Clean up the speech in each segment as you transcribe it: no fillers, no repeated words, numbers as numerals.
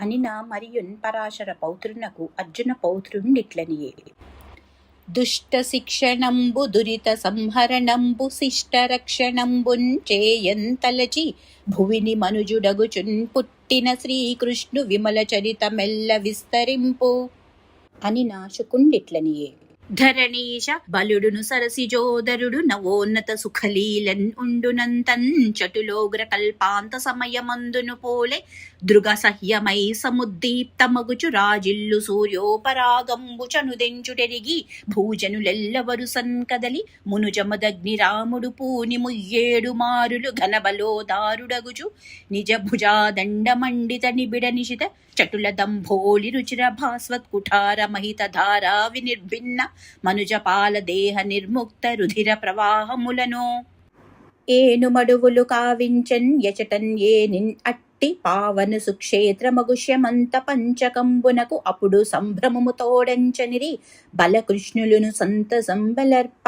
అనిన మరియున్ పరాశర పౌత్రునకు అర్జున పౌత్రుండిట్లనియే. దుష్ట శిక్షణంబు దురిత సంహరణంబు శిష్ట రక్షణంబున్ చేయంతలచి భువిని మనుజుడగుచున్ పుట్టిన శ్రీకృష్ణు విమల చరితమెల్ల విస్తరింపు అనిన శుకుండిట్లనియే. ధరణీశ బలుడును సరసిజోదరుడు నవోన్నత సుఖలీలన్ ఉండునంతన్ చటులోగ్ర కల్పాంత సమయమందును పోలే దృగ సహ్యమై సముద్దీప్తమగుచు రాజిల్లు సూర్యోపరాగంబు చనుదెంచుటెరిగి భూజనులెల్లవరు సంకదలి మునుజమదగ్ని రాముడు పూని ముయ్యేడు మారులు ఘనబలోదారుడగుచు నిజ భుజాదండమండిత నిబిడ నిశిత చటుల దంభోళి రుచిర భాస్వత్కుఠార మహిత ధారా వినిర్భిన్న మనుజపాల దేహ నిర్ముక్త రుధిర ప్రవాహములను ఏనుమడువులు కావించన్ యచటన్ ఏనిన్ అట్టి పావన సుక్షేత్రమగుష్యమంత పంచకంబునకు అప్పుడు సంభ్రమము తోడంచనిరి బలకృష్ణులను సంతసంబలర్ప.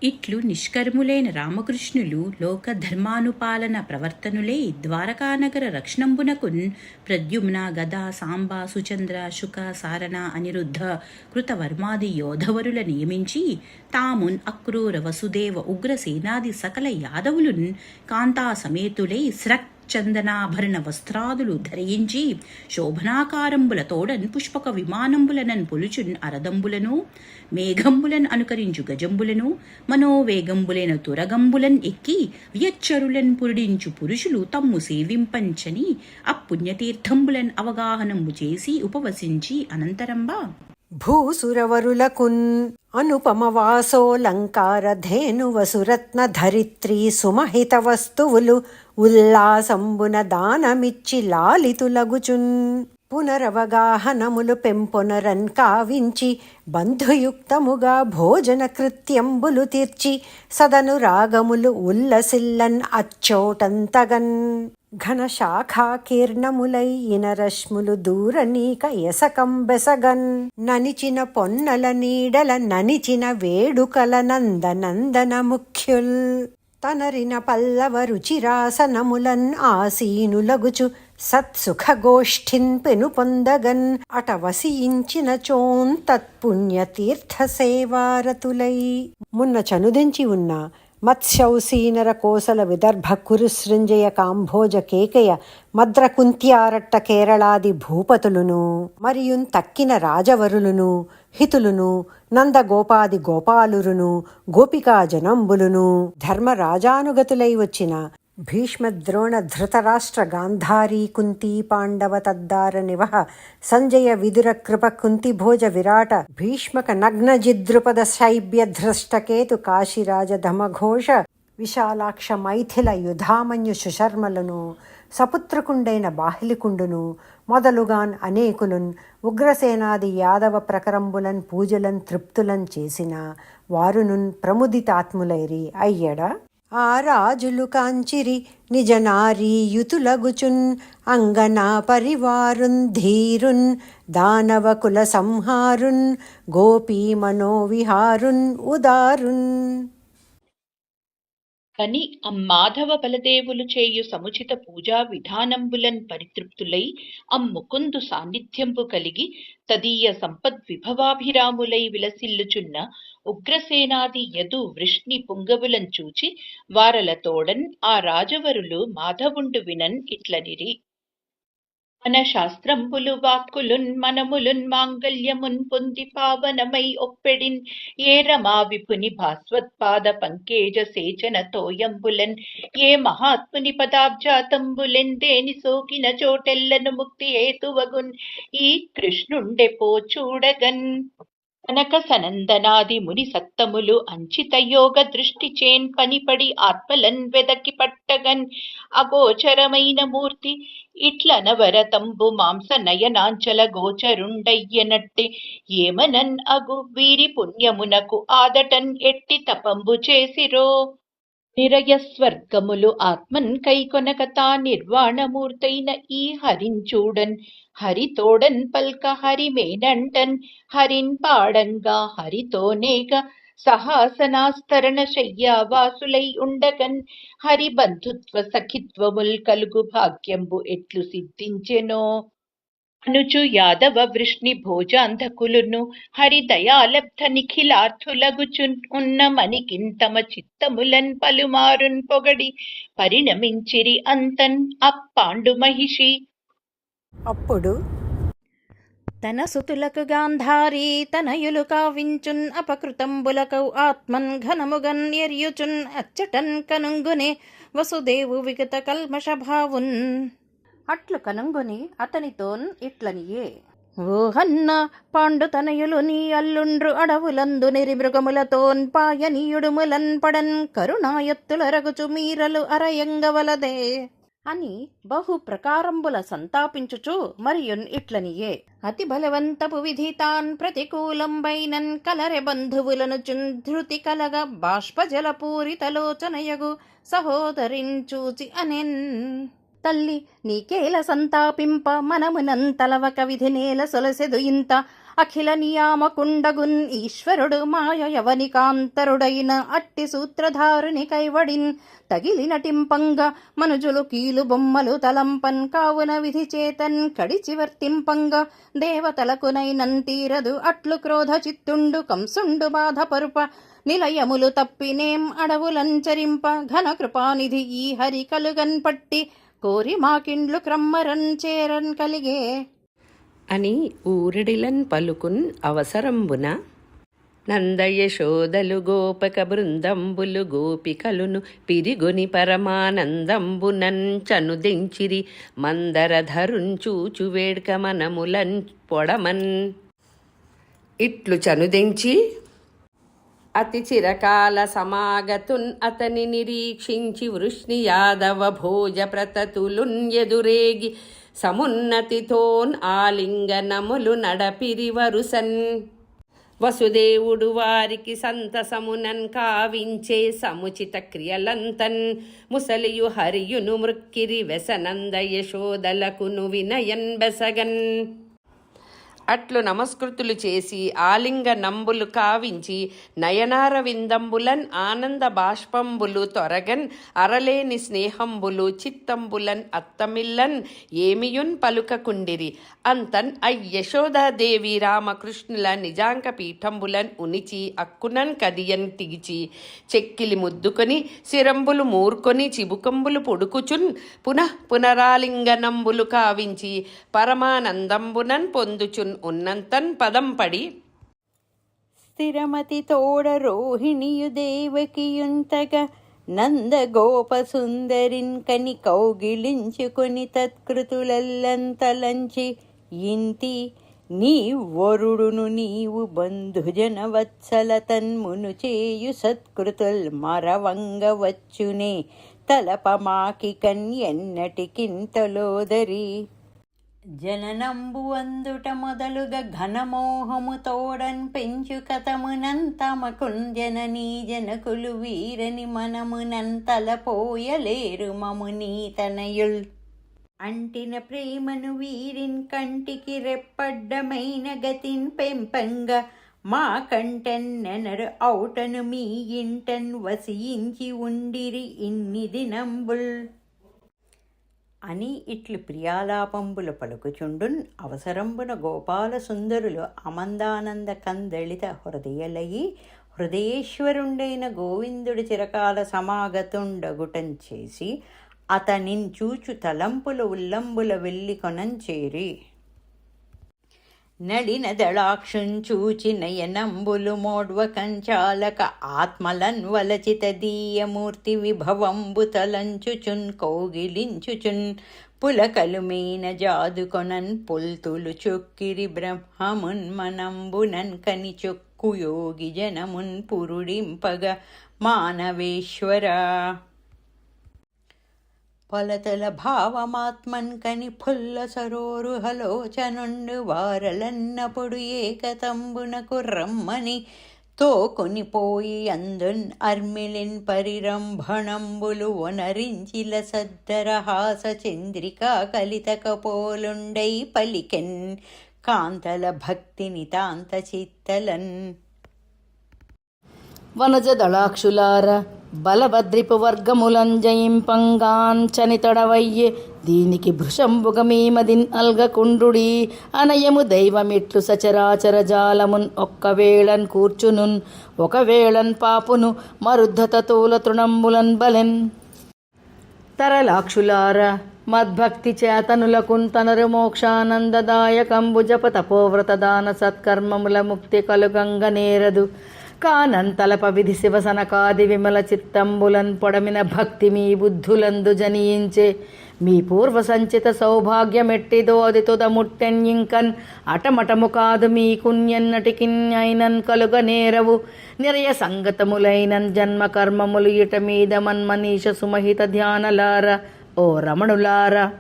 ఇట్లు నిష్కర్ములైన రామకృష్ణులు లోక ధర్మానుపాలన ప్రవర్తనులై ద్వారకానగర రక్షణంబునకున్ ప్రద్యుమ్న గదా సాంబ సుచంద్ర శుక సారణ అనిరుద్ధ కృతవర్మాది యోధవరుల నియమించి తామున్ అక్రూర వసుదేవ ఉగ్రసేనాది సకల యాదవులున్ కాంతా సమేతులై చందనాభరణ వస్త్రాదులు ధరించి శోభనాకారంబుల తోడన్ పుష్పక విమానంబులనన్ పొలుచున్ అరదంబులను మేఘంబులన్ అనుకరించు గజంబులను మనోవేగంబులైన తురగంబులన్ ఎక్కి వ్యచ్చరులన్ పురుడించు పురుషులు తమ్ము సేవింపంచని అపుణ్యతీర్థంబులన్ అవగాహనము చేసి ఉపవసించి అనంతరంబా భూసురవరులకున్ అనుపమవాసోలంకార ధేనువసురత్న ధరిత్రీ సుమహిత వస్తువులు ఉల్లాసంబున దానమిచ్చి లాలితులగుచున్ పునరవగాహనములు పెంపొనరన్ కావించి బంధుయుక్తముగా భోజన కృత్యంబులు తీర్చి సదను రాగములు ఉల్లసిల్లన్ అచ్చోటంతగన్ ఘన శాఖాకీర్ణములై ఇనరశ్ములు దూరనీక ఎసకం బెసగన్ ననిచిన పొన్నల నీడల ననిచిన వేడుకల నందనందన ముఖ్యుల్ తనరిన పల్లవ రుచిరాసనములన్ ఆసీనులగుచు సత్సుఖగోష్ఠిన్ పెను పొందగన్ అటవసించిన చోన్ తత్పుణ్య తీర్థ సేవారతులై. మున్న చనుదెంచి ఉన్న మత్స్యౌసీనర కోసల విదర్భ కురుసృంజయ కాంభోజ కేకయ మద్ర కుంత్యారట్ట కేరళాది భూపతులును మరియున్ తక్కిన రాజవరులును హితులును నందగోపాది గోపాలురును గోపికా జనంబులును ధర్మరాజానుగతులై వచ్చిన భీష్మ ద్రోణ ధృతరాష్ట్ర గాంధారీ కుంతీ పాండవ తద్దార నివహ సంజయ విదుర కృప కుంతి భోజ విరాట భీష్మక నగ్న జిద్రుపద శైబ్య ధృష్టకేతు కాశీరాజ ధమఘోష విశాలాక్ష మైథిల యుధామన్యు సుశర్మలను సపుత్రకుండైన బాహ్లికుండును మొదలుగాన్ అనేకులున్ ఉగ్రసేనాది యాదవ ప్రకరంబులన్ పూజలన్ తృప్తులన్ చేసిన వారునున్ ప్రముదితాత్ములైరి అయ్యడ. ఆ రాజులు కాంచిరి నిజ నారీయుతులగుచున్ అంగనా పరివారున్ ధీరున్ దానవ కుల సంహారున్ గోపీ మనోవిహారున్ ఉదారున్. కని అమ్మాధవ బలదేవులు చేయు సముచిత పూజా విధానంబులన్ పరితృప్తులై అమ్ముకుందు సాన్నిధ్యంబు కలిగి తదీయ సంపద్విభవాభిరాములై విలసిల్లుచున్న ఉగ్రసేనాది యదు వృష్ణి పుంగవులం చూచి వారలతోడన్ ఆ రాజవరులు మాధవుండు వినన్ ఇట్లనిరి. మన శాస్త్రంబులు వాక్కులున్ మనములున్ మాంగల్యమున్ పొంది పావనమై ఒప్పెడిన్ ఏ రమా విపుని భాస్వత్పాద పంకేజ సేచన తోయంబులన్ ఏ మహాత్ముని పదాబ్జాతంబులెందేని సోకిన చోటెల్లను ముక్తి హేతువగున్ ఈ కృష్ణుండె పో చూడగన్. కనక సనందనాది ముని సత్తములు అంచిత యోగ దృష్టి చేన్ పనిపడి ఆత్మలన్ వెదకి పట్టగన్ అగోచరమైన మూర్తి ఇట్లనవరతంబు మాంస నయనాంచల గోచరుండయ్యనట్టి ఏమనన్ అగు వీరి పుణ్యమునకు ఆదటన్ ఎట్టి తపంబు చేసిరో. నిరయస్వర్గములు ఆత్మన్ కైకొనక తా నిర్వాణమూర్తైన ఈ హరించూడన్ హరితోడన్ పల్క హరిమేనంటన్ హరిన్ పాడంగా హరితోనేగ సహాసనాస్తరణ శయ్యావాసులై ఉండగన్ హరిబంధుత్వ సఖిత్వముల్ కలుగు భాగ్యంబు ఎట్లు సిద్ధించెనో అనుచు యాదవ వృష్ణి భోజాంధకులును హరిదయాలబ్ధ నిఖిలార్థులగుచున్ ఉన్న మణికిన్ తమ చిత్తములన్ పలుమారున్ పొగడి పరిణమించిరి అంతన్ అప్పాండు మహిషి. అప్పుడు తన సుతులకు గాంధారీ తనయులు కావించున్ అపకృతంబులకు ఆత్మన్ ఘనముగన్ ఎర్యుచున్ అచ్చటన్ కనుంగునే వసుదేవు విగత కల్మషభావున్ అట్లు కనుంగుని అతనితోన్ ఇట్లనియే. ఓహన్న పాండు తనయులు నీ అల్లుండ్రు అడవులందు నిరిమృగములతోన్ పాయనీయుడుములన్ పడన్ కరుణాయత్తుల రగుచు మీరలు అరయంగవలదే అని బహు ప్రకారంబుల సంతాపించుచు మరియున్ ఇట్లనియే. అతి బలవంతపు విధితాన్ ప్రతికూలంబైనన్ కలరె బంధువులను ధృతి కలగ బాష్పజలపూరితలోచనయగు సహోదరిన్ చూచి అనెన్. తల్లి నీకేల సంతాపింప మనమునంతలవక విధి నేల సొలసెదు ఇంత అఖిల నియామకుండగున్ ఈశ్వరుడు మాయ యవనికాంతరుడైన అట్టి సూత్రధారుని కైవడిన్ తగిలి నటింపంగ మనుజులు కీలు బొమ్మలు తలంపన్ కావున విధి చేతన్ కడిచి వర్తింపంగ దేవతలకునైనన్ తీరదు అట్లు క్రోధ చిత్తుండు కంసుండు బాధపరుప నిలయములు తప్పినేం అడవులంచరింప ఘన కృపానిధి ఈ హరి కలుగన్ పట్టి కోరి మాకిండ్లు క్రమ్మరన్ చేరన్ కలిగే అని ఊరడిలన్ పలుకున్ అవసరంబున నందయశోదలు గోపక బృందంబులు గోపికలును పిరిగొని పరమానందంబునన్ చనుదెంచిరి మందరధరుంచూచు వేడ్క మనములన్ పొడమన్. ఇట్లు చనుదెంచి అతి చిరకాల సమాగతున్ అతని నిరీక్షించి వృష్ణి యాదవ భోజ ప్రతతులున్ ఎదురేగి సమున్నతితోన్ ఆలింగనములు నడపిరి వరుసన్. వసుదేవుడు వారికి సంతసమునన్ కావించే సముచిత క్రియలంతన్ ముసలియు హరియును మృక్కిరి వెసనంద యశోదలకును వినయన్ బెసగన్. అట్లు నమస్కృతులు చేసి ఆలింగ నంబులు కావించి నయనార విందంబులన్ ఆనంద బాష్పంబులు తొరగన్ అరలేని స్నేహంబులు చిత్తంబులన్ అత్తమిల్లన్ ఏమియున్ పలుకకుండిరి. అంతన్ యశోదాదేవి రామకృష్ణుల నిజాంక పీఠంబులన్ ఉనిచి అక్కునన్ కదియన్ తిగిచి చెక్కిలి ముద్దుకొని శిరంబులు మూర్కొని చిబుకంబులు పొడుకుచున్ పునరాలింగనంబులు కావించి పరమానందంబునన్ పొందుచున్ ఉన్నంతన్ పదం పడి స్థిరమతి తోడ రోహిణియు దేవకియుంతగ నంద గోప సుందరిన్ కని కౌగిలించుకొని తత్కృతులల్లంతలంచి ఇంతి నీ వరుడును నీవు బంధుజన వత్సల తన్మును చేయు సత్కృతుల్ మరవంగ వచ్చునే తలపమాకి కన్యన్నటికింతలోదరి. జననంబు అందుట మొదలుగా ఘనమోహము తోడన్ పెంచు కథమునంతమకున్ జననీ జనకులు వీరని మనమునంతలపోయలేరు మమునీ తనయుల్. అంటిన ప్రేమను వీరిన్ కంటికి రెప్పడ్డమైన గతిన్ పెంపంగా మా కంటన్నెనరు ఔటను మీ ఇంటన్ వసించి ఉండిరి ఇన్ని దినంబుల్ అని ఇట్లు ప్రియాలాపంబులు పలుకుచుండున్. అవసరంబున గోపాల సుందరులు అమందానంద కందళిత హృదయలయి హృదయేశ్వరుండైన గోవిందుడి చిరకాల సమాగతుండగుటం చేసి అతనిన్ చూచు తలంపుల ఉల్లంబుల వెళ్ళి కొనంచేరి. నడిన దళాక్షుంచూచి నయనంబులు మోడ్వ కంచాలక ఆత్మలన్ వలచిత దీయమూర్తి విభవంబు తలంచుచున్ కౌగిలించుచున్ పులకలు మీన జాదుకొనన్ పుల్తులు చొక్కిరి బ్రహ్మమున్మనంబునన్ కని చొక్కు యోగి జనమున్ పురుడింపగ మానవేశ్వర. పలతల భావమాత్మన్ కని ఫుల్ల సరోరుహలోచనుండు వారలన్నప్పుడు ఏకతంబునకు రమ్మని తోకొనిపోయి అందున్ అర్మిలిన్ పరిరంభణంబులు ఒనరించిల సద్దరహాస చంద్రికా కలితకపోలుండై పలికెన్ కాంతల భక్తి నితాంత చిత్తలన్. వనజ దళాక్షులార బలభద్రిపు వర్గములంజయింపంగాంచనితడవయ్యే దీనికి భృశంబుగమీమదిన్ అల్గకుండుడి అనయము దైవమిట్లు సచరాచర జాలమున్ ఒక్కవేళన్ కూర్చునున్ ఒకవేళన్ పాపును మరుద్ధత తూల తృణంబులన్ బలెన్. తరలాక్షులార మద్భక్తి చేతనులకున్ తనరు మోక్షానందదాయకంబు జప తపోవ్రత దాన సత్కర్మముల ముక్తి కలుగంగ నేరదు కానంతలప విధి శివసనకాది విమల చిత్తంబులన్ పొడమిన భక్తి మీ బుద్ధులందు జనియించే మీ పూర్వ సంచిత సౌభాగ్యమెట్టిదో అది తుదముట్టెన్యింకన్ అటమటము కాదు మీకున్యన్నటికిన్ అయినన్ కలుగ నేరవు నిరయ సంగతములైనన్ జన్మ కర్మములు ఇట మీద మన్మనీష సుమహిత ధ్యానలార ఓ రమణులార.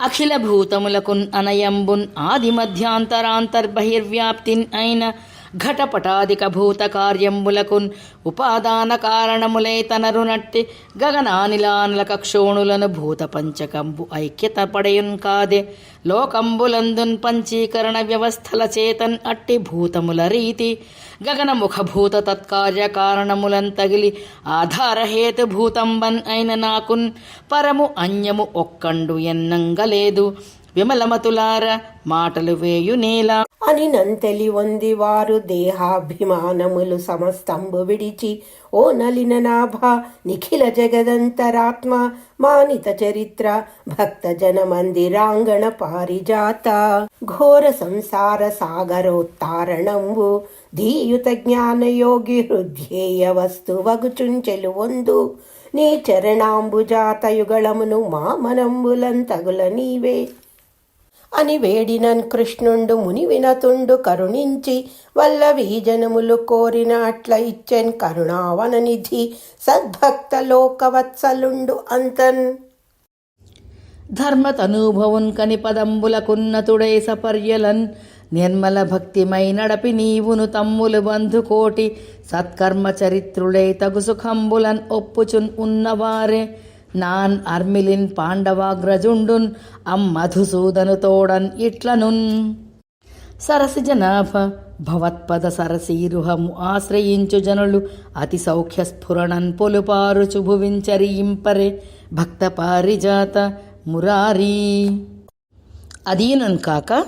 అఖిల భూతములకున్ అనయంబున్ ఆది మధ్యాంతరాంతర్బహిర్వ్యాప్తిన్ అయిన ఘటపటాదిక భూత కార్యములకున్ ఉపాదాన కారణములై తనరు నట్టి గగనానిలానల కక్షోణులను భూత పంచకంబు ఐక్యత పడయున్ కాదే లోకంబులందున్ పంచీకరణ వ్యవస్థల చేతన్ అట్టి భూతముల రీతి గగనముఖ భూత తత్కార్య కారణములన్ తగిలి ఆధారహేతు భూతంబన్ అయిన నాకున్ పరము అన్యము ఒక్కండు ఎన్నంగలేదు విమలమతులార మాటలు వేయునేలా అని నంతెలి వంది వారు దేహాభిమానములు సమస్తంబు విడిచి ఓ నలిన నాభ నిఖిల జగదంతరాత్మ మానిత చరిత్ర భక్త జన మందిరాంగణ పారిజాత ఘోర సంసార సాగరోత్తారణంబు ధీయుత జ్ఞానయోగి హృద్యేయ వస్తు వగుచుంచెలు వందు నీ చరణాంబుజాత యుగళమును మా మనంబులంతగుల నీవే అని వేడినన్ కృష్ణుండు ముని వినతుండు కరుణించి వల్లవీ జనములు కోరిన అట్ల ఇచ్చెన్ కరుణావన నిధి సద్భక్త లోకవత్సలుండు అంతన్. ధర్మతనూభవున్ కని పదంబులకున్నతుడై సపర్యలన్ నిర్మల భక్తిమై నడపి నీవును తమ్ములు బంధుకోటి సత్కర్మ చరిత్రుడై తగు సుఖంబులన్ ఒప్పుచున్ ఉన్నవారే నాన్ అర్మిలిన్ పాండవాగ్రజుండున్ మధుసూదను తోడన్ ఇట్లనున్. సరసి జనాభ భవత్పద సరసీరుహము ఆశ్రయించు జనులు అతి సౌఖ్య స్ఫురణన్ పొలుపారుచు భువించరియింపరే భక్త పారిజాత మురారీ. అదీనున్ కాక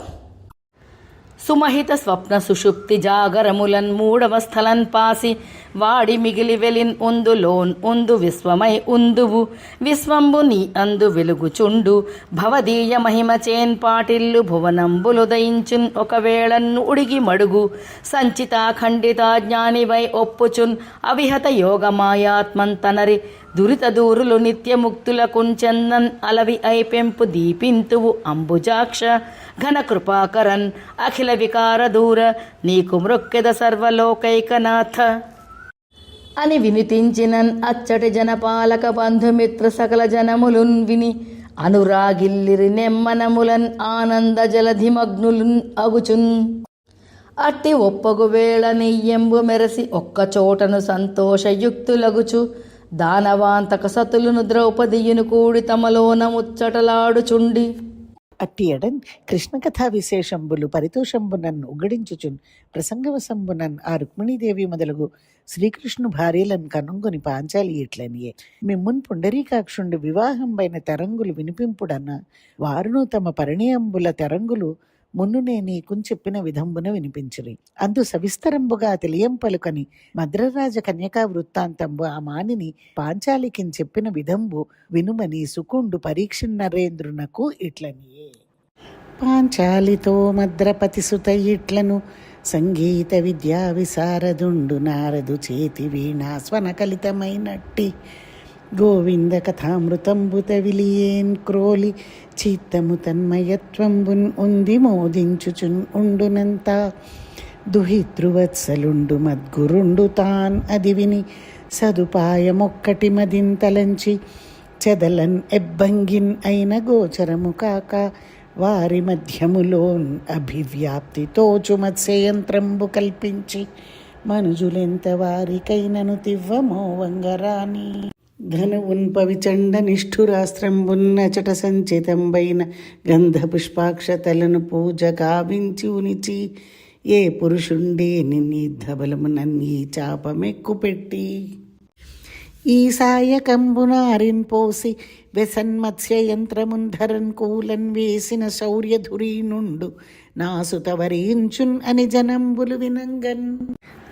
సుమహిత స్వప్న సుషుప్తి జాగరములన్ మూడవస్థలన్ పాసి వాడి మిగిలి వెలిన్ ఉందులోన్ ఉందు విశ్వమై ఉందువు విశ్వంబు నీ అందు వెలుగుచుండు భవదీయ మహిమ చేన్ పాటిల్లు భువనంబులు దయించున్ ఒకవేళన్ను ఉడిగి మడుగు సంచిత ఖండిత జ్ఞానివై ఒప్పుచున్ అవిహత యోగమాయాత్మన్ తనరి దురిత దూరులు నిత్యముక్తులకున్ చందన్ అలవి ఐపెంపు దీపింతువు అంబుజాక్ష ఘన కృపాకరన్ అఖిల వికార దూర నీకు మృక్కెద సర్వలోకైకనాథ అని వినితించినన్ అచ్చటి జనపాలక బంధుమిత్ర సకల జనములున్ విని అనురాగిల్లిరి నెమ్మనములన్ ఆనంద జలధిమగ్నులున్ అగుచున్. అట్టి ఒప్పగు వేళ నెయ్యంబు మెరసి ఒక్కచోటను సంతోషయుక్తులగుచు దానవాంతక సతులును ద్రౌపదియును కూడి తమలోన ముచ్చటలాడుచుండి. అట్టి ఎడన్ కృష్ణకథా విశేషంబులు పరితోషంబునన్ ఉగ్గడించుచున్ ప్రసంగవశంబునన్ ఆ రుక్మిణీదేవి మొదలగు శ్రీకృష్ణు భార్యలను కనుంగొని పాంచాలి ఇట్లనియే మిమ్మున్ పుండరీకాక్షుండు వివాహంబైన తెరంగులు వినిపింపుడన్న వారును తమ పరిణయంబుల తెరంగులు మున్నునే నీకున్ చెప్పిన విధంబున వినిపించిరి. అందు సవిస్తరంబుగా తెలియంపలుకని మద్రరాజ కన్యకా వృత్తాంతంబు ఆ మానిని పాంచాలికిన్ చెప్పిన విధంబు వినుమని సుకుండు పరీక్ష నరేంద్రునకు ఇట్లనియే. పాంచాలితో మద్రపతి సుత ఇట్లను సంగీత విద్యా విశారదుండు నారదు చేతి వీణా స్వన కలితమైనట్టి గోవింద కథామృతంబుత విలియేన్ క్రోలి చిత్తము తన్మయత్వంబున్ ఉంది మోదించుచున్ ఉండునంత దుహితృవత్సలుండు మద్గురుండు తాన్ అది విని సదుపాయమొక్కటి మదింతలంచి చెదలన్ ఎబ్బంగిన్ అయిన గోచరము కాక వారి మధ్యములోన్ అభివ్యాప్తి తోచు మత్స్యయంత్రంబు కల్పించి మనుజులెంత వారికైనను తివ్వమోవంగరాని ఘనువున్ పవిచండ నిష్ఠురాస్త్రంబున్నచట సంచితంబైన గంధ పుష్పాక్షతలను పూజ గావించి ఉనిచి ఏ పురుషుండే నిన్ని ధబలమునన్నీ చాపమెక్కుపెట్టి ఈ సాయకంబునారిన్ పోసి వెసన్మత్స్య యంత్రముంధరన్ కూలన్ వేసిన శౌర్యధురీ నుండు నాసుతవరించున్ అని జనంబులు వినంగన్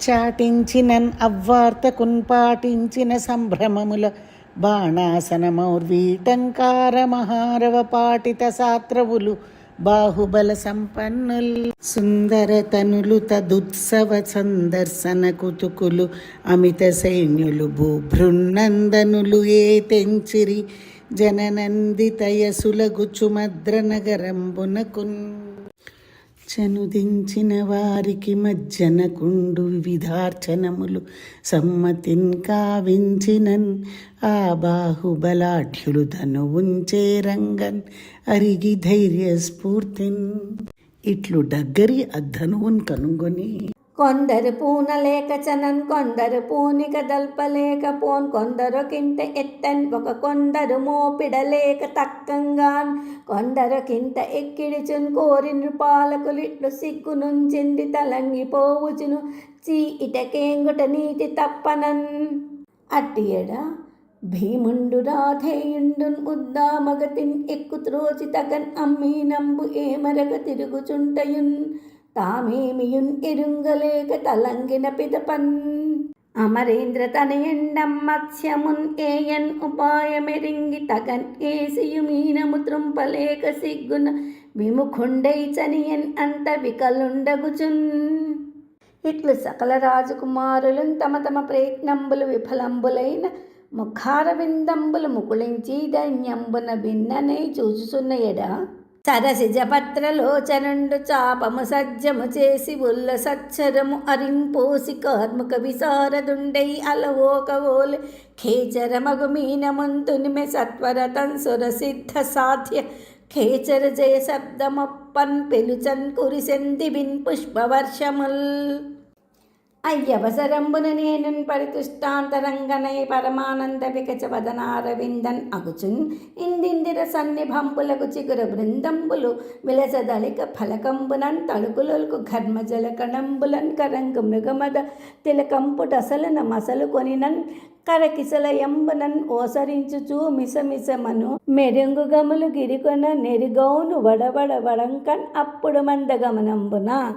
చాటించినన్ అవ్వార్తకున్ పాటించిన సంభ్రమముల బాణాసనమౌర్వీటంకార మహారవ పాటిత సాత్రవులు బాహుబల సంపన్నుల్ సుందర తనులు తదుత్సవ సందర్శన కుతుకులు అమిత సైన్యులు భూభృన్నందనులు ఏ తెంచిరి జననందితయసులగుచు మద్ర నగరంబునకున్ చనుదించిన వారికి మజ్జనకుండు వివిధార్చనములు సమ్మతిన్ కావించినన్ ఆ బాహుబలాఢ్యులు ధను ఉంచే రంగన్ అరిగి ధైర్య స్ఫూర్తిన్ ఇట్లు డగ్గరి అద్ధనువున్ కనుగొని కొందరు పూనలేక చనన్ కొందరు పూనిక దల్పలేకపోన్ కొందరొకింత ఎత్తన్ ఒక కొందరు మోపిడలేక తక్కంగాన్ కొందరొకింత ఎక్కిడిచున్ కోరి నృపాలకులిట్లు సిగ్గు నుంచింది తలంగిపోవుచును చీ ఇటకేంగుట నీతి తప్పనన్ అట్టియడ భీముండు రాధేయుండున్ ఉద్దామగతిన్ ఎక్కు త్రోచి తగన్ అమ్మీనంబు ఏమరగ తిరుగుచుంటయున్ తామేమియున్ ఎరుంగలేక తలంగిన పిదపన్ అమరేంద్ర తనయండం మత్స్యమున్ ఏయన్ ఉపాయమెరింగి తగన్ ఏసియుమీనము త్రుంపలేక సిగ్గున విముఖుండై చనియన్ అంత వికలుండగుచున్ ఇట్లు సకల రాజకుమారులను తమ తమ ప్రయత్నంబులు విఫలంబులైన ముఖార విందంబులు ముకుళించి దైన్యంబున భిన్ననై చూచుచున్న ఎడ సరసిజపత్రలోచనుండు చాపము సజ్జము చేసి ఉల్ల సచ్చరము అరింపోసి కార్ముక విశారదుండై అలవోకవోలు ఖేచరమగు మీనమంతునిమె సత్వర తన్సుర సిద్ధ సాధ్య ఖేచర జయ శబ్దమప్పన్ పెలుచన్ కురిసెందివిన్ పుష్పవర్షముల్ అయ్యవసరంబున నేనున్ పరితుష్టాంతరంగనై పరమానంద వికచ వదనారవిందన్ అగుచున్ ఇందిందిర సన్నిభంబులకు చిగుర బృందంబులు విలసదళిక ఫలకంబునన్ తళుకులకు ఘర్మజల కణంబులన్ కరంగు మృగమద తిలకంపుటసలన మసలు కొనినన్ కరకిసలయంబునన్ ఓసరించుచూ మిసమిసమను మెరుంగుగములు గిరికొన నెరిగౌను వడవడ వడంకన్ అప్పుడు మందగమనంబున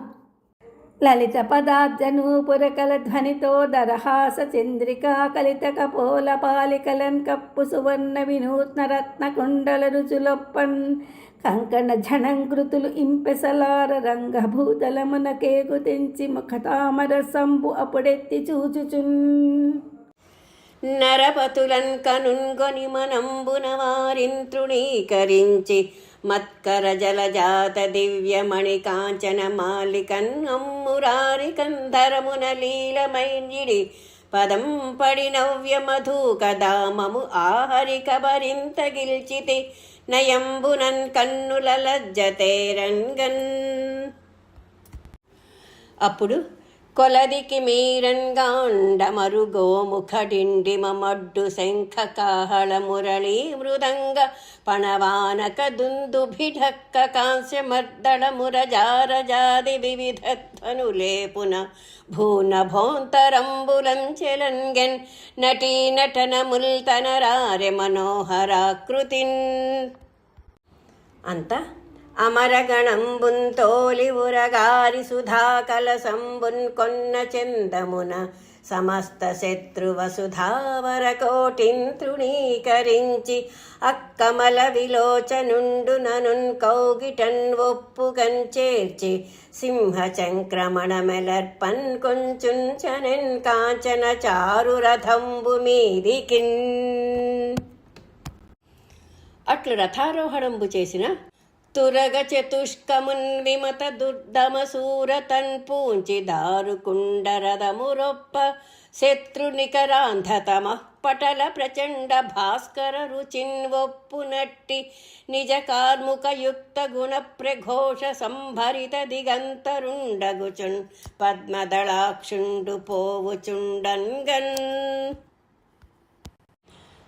లలిత పదాబ్జనూపురకల ధ్వనితో దరహాస చంద్రికా కలిత కపోల పాలికలన్ కప్పు సువర్ణ వినూత్న రత్న కుండల రుచులొప్పన్ కంకణ ఝణంకృతులు ఇంపెసలార రంగభూతలమున కేకు తెంచి ముఖతామర సంబు అప్పుడెత్తి చూచుచున్ నరపతులన్ కనున్గొని మనంబున వారిన్ తృణీకరించి మత్కర జలజాత దివ్యమణి కాంచన మాలికన్ అమ్మురారి కంధరమున లీలమైంజిడి పదం పడి నవ్య మధుకదామము ఆహరిక భరింత గిల్చితి నయంబునన్ కన్నుల లజ్జతేరంగన్ అప్పుడు కొలదికి మీరంగాండమరు గోముఖడిండి మమడ్డు శంఖ కాహళ మురళీ మృదంగ పణవానక దుందుభిఢక్క కాంస్యమర్దళ మురజారజాది వివిధ ధ్వనులేపున భూనభోంతరంబులంచెలంగెన్ నటీ నటన ముల్తనరారె మనోహరాకృతిన్ అంత అమరగణంబున్ తోలి ఉరగారి సుధాకలసంబున్ కొన్న చందమున సమస్త శత్రువసుధావర కోటిన్ తృణీకరించి అక్కమల విలోచనుండు ననున్ కౌగిటన్ ఒప్పుగన్ చేర్చి సింహ చంక్రమణమెలర్పన్ కొంచుంచనెన్ కాంచన చారు రథంబు మీదికిన్ అట్లు రథారోహణంబు చేసిన తురగ చతుష్కమున్ విమత దుర్దమ సూరతన్ పూంచి దారుకుండరదమురొప్ప శత్రునికరాంధతమ పటల ప్రచండ భాస్కర రుచిన్ ఒప్పునట్టి నిజ కార్ముకయుక్త గుణ ప్రఘోష సంభరిత దిగంతరుండగుచున్ పద్మదళాక్షుండు పోవుచుండన్గన్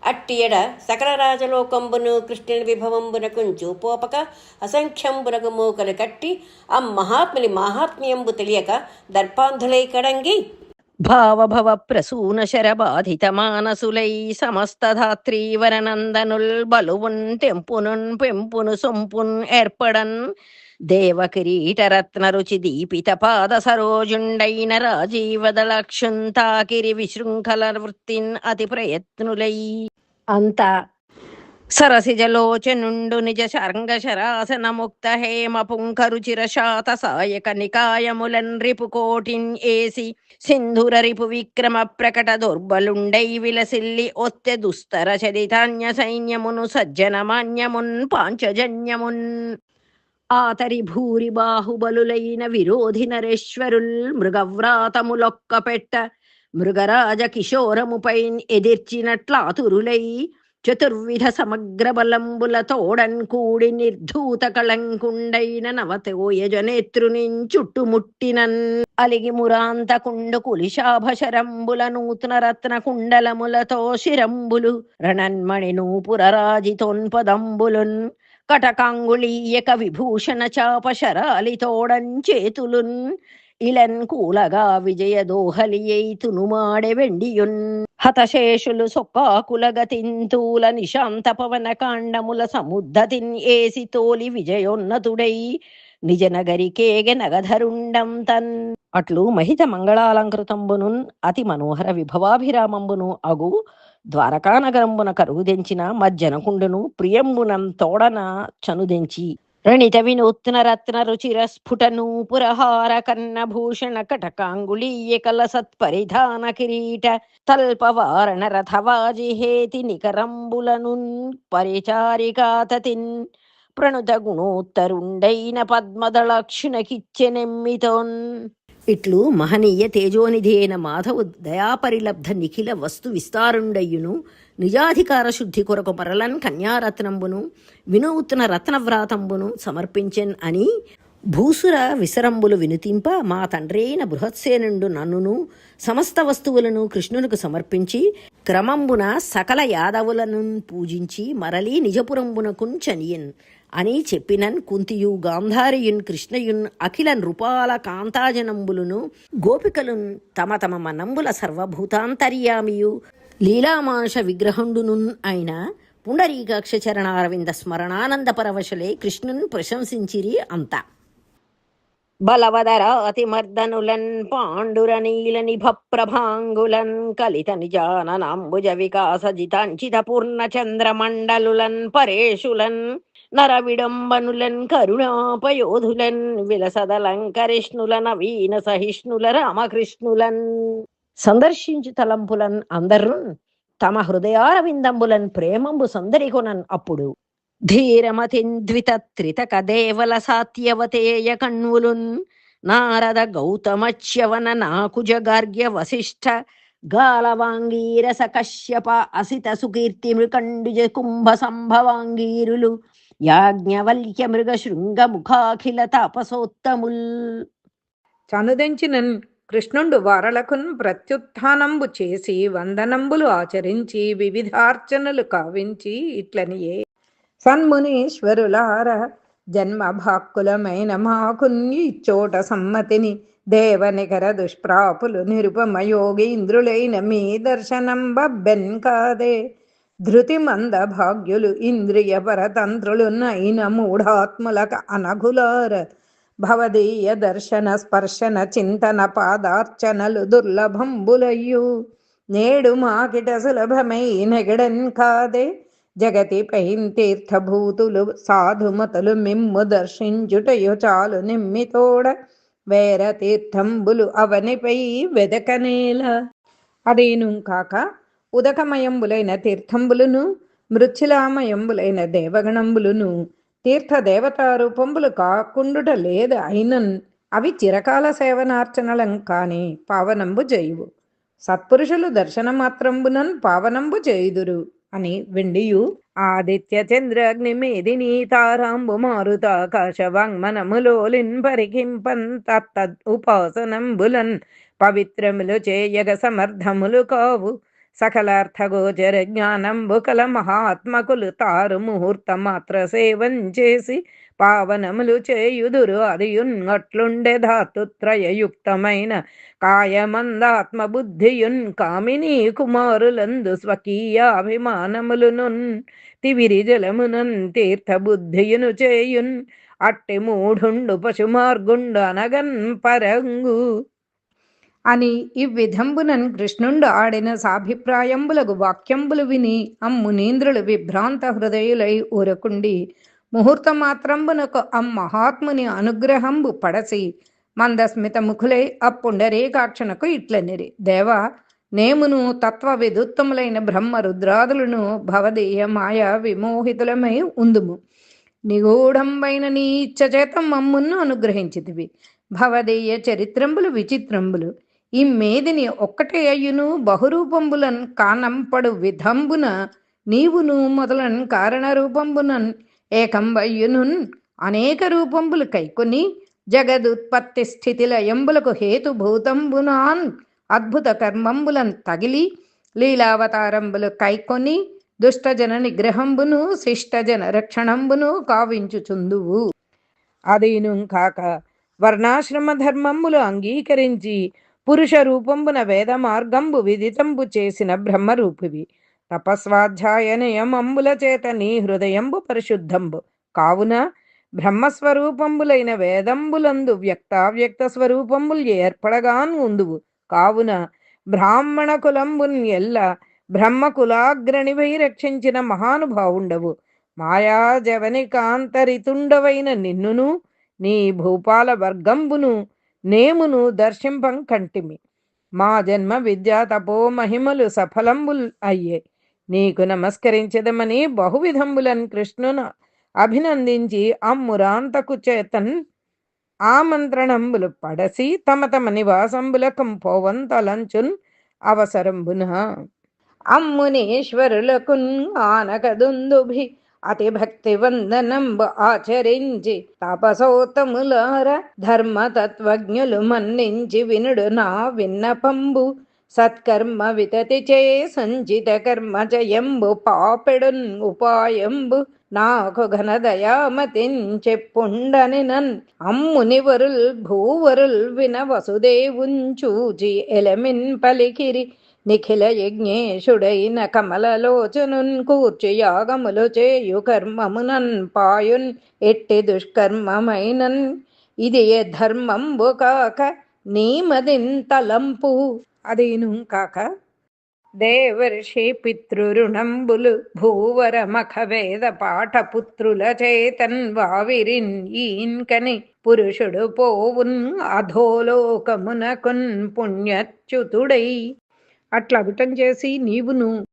అట్టియడ సకల రాజలోకంబును కృష్ణుని విభవంబునకు చూపోపక అసంఖ్యంబునకు మూకలు కట్టి ఆ మహాత్ముని మాహాత్మ్యంబు తెలియక దర్పాంధులై కడంగి భావభవ ప్రసూన శరబాధిత మానసులై సమస్తధాత్రీవరనందనుల్ బలువున్ తెంపునున్ పెంపును సొంపున్ ఏర్పడన్ దేవకిరీటరత్న రుచి దీపిత పాద సరోజుండైన రాజీవదలక్షుంతాకిరి విశృంఖల వృత్తిన్ అతి ప్రయత్నులై అంత సరసిజలోచనుండు నిజ శరంగ శరాసన ముక్త హేమ పుంకరుచిర శాత సాయక నికాయములన్ రిపుకోటిన్ ఏసి సింధుర రిపు విక్రమ ప్రకట దుర్బలుండై విలసిల్లి ఒత్తె దుస్తర చరితాన్య సైన్యమును సజ్జన మాన్యమున్ పాంచజన్యమున్ ఆతరి భూరి బాహుబలులైన విరోధి నరేశ్వరుల్ మృగవ్రాతములొక్క పెట్ట మృగరాజ కిశోరముపై ఎదిర్చినట్లాతురులై చతుర్విధ సమగ్ర బలంబుల తోడన్ కూడి నిర్ధూత కళంకుండైన నవతోయజనేత్రునిన్ చుట్టుముట్టినన్ అలిగి మురాంతకుండు కులిశాభశరంబుల నూతన రత్న కుండలములతో శిరంబులు రణన్మణి నూపుర రాజితోన్పదంబులున్ కటకాంగుళీయక విభూషణ చాపశరాలి తోడన్ చేతులున్ ఇలన్ కూలగా విజయ దోహలియై తునుమాడె వెండియున్ హతశేషులు సొక్కాకులగతింతూల నిశాంత పవన కాండముల సముద్ధతిన్ ఏసి తోలి విజయోన్నతుడై నిజ నగరికేగె నగధరుండం తన్ అట్లు మహిత మంగళాలంకృతంబునున్ అతి మనోహర విభవాభిరామంబును అగు ద్వారకానగరంబున కరుగుదెంచిన మజ్జనకుండును ప్రియంబునం తోడన చనుదెంచి రణిత వినూత్న రత్న రుచిర స్ఫుట నూపురహార కన్న భూషణ కటకాంగుళీయ కల సత్పరిధాన కిరీట తల్పవారణ రథవాజిహేతి నికరంబులనున్ పరిచారికాతతిన్ ప్రణుత గుణోత్తరుండైన పద్మదళక్షునకిచ్చెనెమ్మితోన్ ఇట్లు మహనీయ తేజోనిధి అయిన మాధవు దయాపరిలబ్ధ నిఖిల వస్తు విస్తారుండయ్యును నిజాధికార శుద్ధి కొరకు మరలన్ కన్యారత్నంబును వినూత్న రత్నవ్రాతంబును సమర్పించెన్ అని భూసుర విసరంబులు వినుతింప మా తండ్రైన బృహత్సేనుండు నన్నును సమస్త వస్తువులను కృష్ణునికి సమర్పించి క్రమంబున సకల యాదవులను పూజించి మరలి నిజపురంబునకున్ చనియన్ అని చెప్పినన్ కుంతియు గాంధారియున్ కృష్ణయున్ అఖిల నృపాల కాంతాజనంబులను గోపికలున్ తమ తమ మనంబుల సర్వభూతాంతర్యామియు లీలామానుష విగ్రహండునున్ అయిన పుండరీకాక్ష చరణారవింద స్మరణానంద పరవశలే కృష్ణున్ ప్రశంసించిరి అంత బలవదర అతిమర్దనులన్ పాండుర నీల నిభ ప్రభాంగులన్ కలిత నిజానంబుజ వికాస జితాంచిత పూర్ణ చంద్రమండలులన్ పరేషులన్ నర విడంబనులన్ కరుణాపయోధులన్ విలసదలంకరిష్ణుల నవీన సహిష్ణుల రామకృష్ణులన్ సందర్శించు తలంపులన్ అందరు తమ హృదయారవిందంబులన్ ప్రేమంబు సందరికొనన్ అప్పుడు ధీరమతిద్విత త్రితక దేవల సాత్యవతేయ కణ్వులున్ నారద గౌతమచ్యవన నాకుజ గార్గ్య వశిష్ఠ గాలవాంగీరస కశ్యప అసిత సుకీర్తి మృకండుజ కుంభ సంభవాంగీరులు యాజ్ఞవల్క్య మృగ శృంగ ముఖాఖిల తాపసోత్తముల్ చనుదెంచినన్ కృష్ణుండు వారలకున్ ప్రత్యుత్థానంబు చేసి వందనంబులు ఆచరించి వివిధార్చనలు కావించి ఇట్లనియే సన్మునీశ్వరులార జన్మ భాక్కులమైన మాకున్ ఇచ్చోట సమ్మతిని దేవనికర దుష్ప్రాపులు నిరుపమయోగీంద్రులైన మీ దర్శనం బబ్బెన్ కాదే ధృతి మంద భాగ్యులు ఇంద్రియ పరతంత్రులున్నైన మూఢాత్ములక అనఘులార భవదీయ దర్శన స్పర్శన చింతన పాదార్చనలు దుర్లభంబులయ్యు నేడు మాకిట సులభమై నెగడన్ కాదే జగతిపై తీర్థభూతులు సాధుమతులు మిమ్ము దర్శించుటయు చాలు నిమ్మితోడ వేర తీర్థంబులు అవనిపై వెదకనేల అదేను కాక ఉదకమయంబులైన తీర్థంబులను మృచ్ఛిలామయంబులైన దేవగణంబులను తీర్థదేవతారూపంబులు కాకుండుట లేదు అయినన్ అవి చిరకాల సేవనార్చనలం కాని పావనంబు చేయువు సత్పురుషులు దర్శనమాత్రంబునన్ పావనంబు చేయుదురు అని వెండియు ఆదిత్య చంద్రాగ్ని మేదిని తారాంబు మారుతాకాశ వాంగ్మనములోలిన్ పరికింపన్ తత్తద్ ఉపాసనంబులన్ పవిత్రములు చేయగ సమర్థములు కావు సకలార్థగోచర జ్ఞానంబు కల మహాత్మకులు తారు ముహూర్త మాత్ర సేవం చేసి పావనములు చేయుదురు. అదియున్ అట్లుండే ధాతుత్రయయుక్తమైన కాయమందాత్మ బుద్ధియున్ కామినీ కుమారులందు స్వకీయ అభిమానములునున్ తివిరి జలమునన్ తీర్థ బుద్ధియును చేయున్ అట్టి మూఢుండు పశుమార్గుండు అనగన్ పరంగు అని ఇవ్విధంబునన్ కృష్ణుండు ఆడిన సాభిప్రాయంబులగు వాక్యంబులు విని అమ్మునీంద్రులు విభ్రాంత హృదయులై ఊరకుండి ముహూర్తమాత్రంబునకు మహాత్ముని అనుగ్రహంబు పడసి మందస్మిత ముఖులై అప్పుండరీకాక్షణకు ఇట్లనిరి. దేవా, నేమును తత్వ విదుత్తములైన బ్రహ్మ రుద్రాదులను భవదీయ మాయ విమోహితులమై ఉందుము. నిగూఢంబైన నీ ఇచ్చచేత మమ్మును అనుగ్రహించితివి. భవదీయ చరిత్రంబులు విచిత్రంబులు. ఈ మేదిని ఒక్కటే అయ్యును బహురూపంబులన్ కానంపడు విధంబున నీవును మొదలన్ కారణరూపంబునన్ ఏకంబయ్యునున్ అనేక రూపంబులు కైకొని జగదుత్పత్తి స్థితిలయంబులకు హేతుభూతంబునాన్ అద్భుత కర్మంబులన్ తగిలి లీలావతారంబులు కైకొని దుష్టజన నిగ్రహంబును శిష్టజన రక్షణంబును కావించుచుందువు. అదీను కాక వర్ణాశ్రమ ధర్మంబులు అంగీకరించి పురుష రూపంబున వేద మార్గంబు విదితంబు చేసిన బ్రహ్మరూపివి. తపస్వాధ్యాయ నియమంబుల చేత నీ హృదయంబు పరిశుద్ధంబు కావున బ్రహ్మస్వరూపంబులైన వేదంబులందు వ్యక్తావ్యక్త స్వరూపంబులు ఏర్పడగాన్ ఉందువు. కావున బ్రాహ్మణ కులంబున్ ఎల్ల బ్రహ్మకులాగ్రణివై రక్షించిన మహానుభావుండవు. మాయా జవనికాంతరితుండవైన నిన్నును నీ భూపాల వర్గంబును నేమును దర్శింపం కంటిమి. మా జన్మ విద్యా తపో మహిమలు సఫలంబుల్ అయ్యే. నీకు నమస్కరించదమని బహువిధంబులన్ కృష్ణును అభినందించి అమ్మురాంతకు చేతన్ ఆమంత్రణంబులు పడసి తమ తమ నివాసంబులకం పోవంతలంచున్ అవసరంబున అమ్మునీశ్వరులకున్ ఆనకదుందుభి అతి భక్తి వందనంబు ఆచరించి తపసోత్తములార ధర్మతత్వజ్ఞులు మన్నించి వినుడు నా విన్నపంబు. సత్కర్మ వితతి చే సంచిత కర్మ జయంబు పాపెడున్ ఉపాయంబు నాకు ఘనదయామతిన్ చెప్పుండని నన్ అమ్మునివరుల్ భూవరుల్ విన వసుదేవుంచూచి ఎలమిన్ పలికిరి. నిఖిల యజ్ఞేశుడైన కమలలోచనున్ కూర్చి యాగములు చేయు కర్మమునన్ పాయున్ ఎట్టి దుష్కర్మమైనన్ ఇది ఏ ధర్మంబు కాక నీమదిన్ తలంపు. అదీను కాక దేవర్షి పితృరుణంబులు భూవర మఖ వేద పాఠపుత్రుల చేతన్ వావిరిన్ ఈన్కని పురుషుడు పోవున్ అధోలోకమునకున్ పుణ్యచ్యుతుడై. అట్లగుటం చేసి నీవును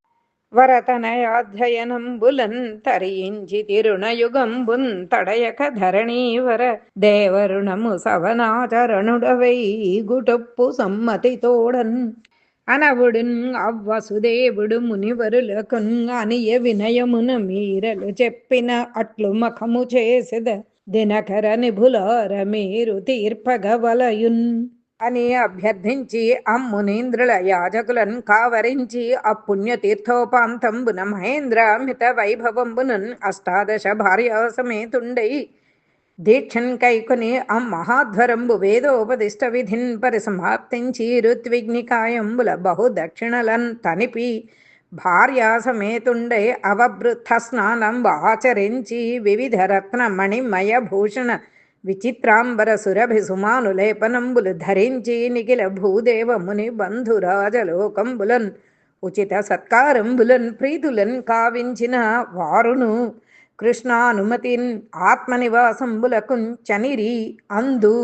వరతనయాధ్యయనంబులన్ తరించి తిరుణయుగంబున్ తడయక ధరణీవర దేవరుణము సవనాచరణుడవై గుటొప్పు సమ్మతితోడన్ అనవుడున్ అవ్వసుదేవుడు మునివరులకున్ అనియ వినయమున మీరలు చెప్పిన అట్లు మఖము చేసెద దినకర నిభులార మీరు తీర్పగవలయున్ అని అభ్యర్థించి అమ్మునీంద్రుల యాజకులను కావరించి అపుణ్య తీర్థోపాంతంబున మహేంద్రామిత వైభవంబునన్ అష్టాదశ భార్యా సమేతుండై దీక్షన్ కైకొని మహాధ్వరంబు వేదోపదిష్ట విధిన్ పరిసమాప్తించి ఋత్విగ్నికాయంబుల బహుదక్షిణలన్ తనిపి భార్యా సమేతుండై అవబృత్త స్నానం ఆచరించి వివిధ రత్న మణిమయ భూషణ విచిత్రాంబర సురభి సుమానులేపనంబులు ధరించి నిఖిల భూదేవ ముని బంధురాజలోకంబులన్ ఉచిత సత్కారంబులన్ ప్రీతులన్ కావించిన వారును కృష్ణానుమతిన్ ఆత్మనివాసంబులకున్ చనిరి అందు